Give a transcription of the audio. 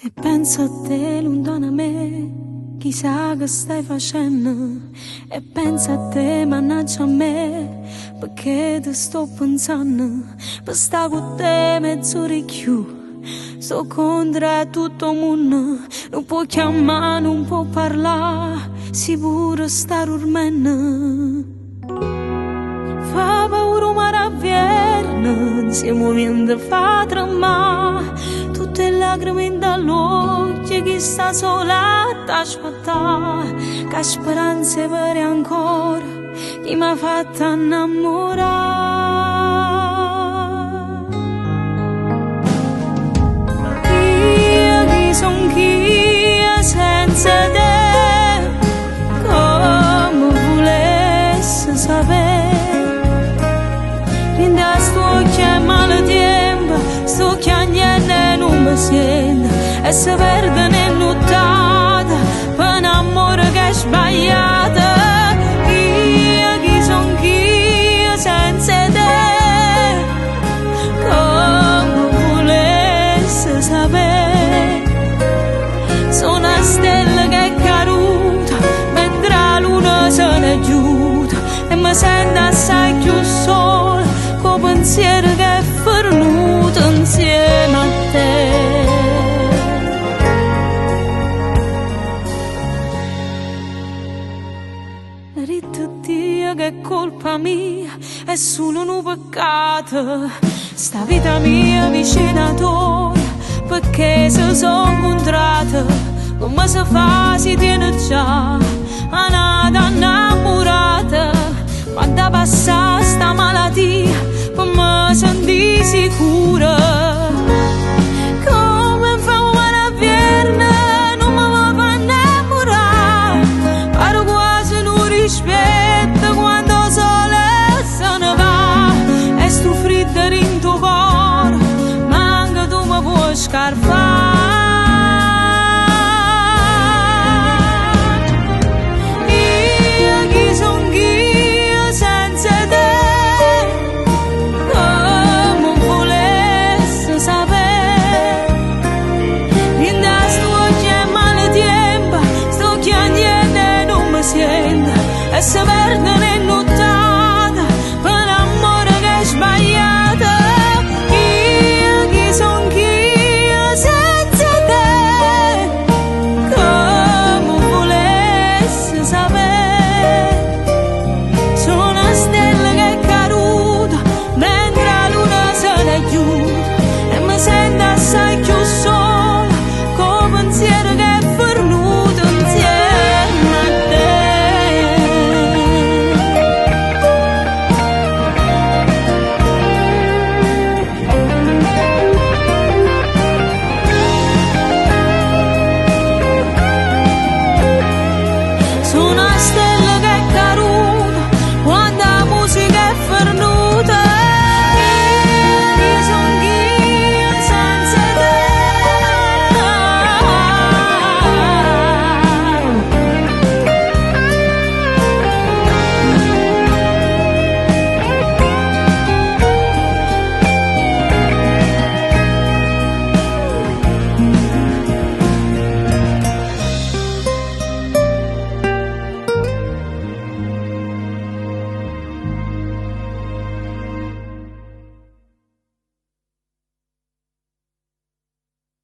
E penso a te lontano a me, chissà che stai facendo. E penso a te, mannaggia a me, perché ti sto pensando. Per stare con te mezzo ricchiù, sto contro tutto il mondo. Non può chiamare, non può parlare, sicuro sta dormendo. Fa paura maravverna, insieme niente fa tremare. Tutte lacrime dall'occhio, chi sta sola t'aspetta, che speranze vere ancora, chi m'ha fatta innamorare. Chi son chi senza te, come volesse sapere, rinda sto occhio e male tempo, sto chiagnendo non mi sente, e se perde nell'ottata, per un amore che è sbagliato. Chi son chi senza te, come volesse sapere, sono una stella che è caduta, mentre la luna se ne giuta, e mi sento assai più sola, con pensiero che è fornuto insieme a te. Dio che è colpa mia, è solo un peccato, sta vita mia vicina a te, perché se sono incontrata, come si fa si tiene già, a nata innamorata, quando passa sta malattia, per me senti sicura. Come fa una vierna, non mi va a innamorare, pare quasi non rispetto quando sole se ne va, e sto freddo in tuo cuore, ma anche tu mi puoi scarfare. So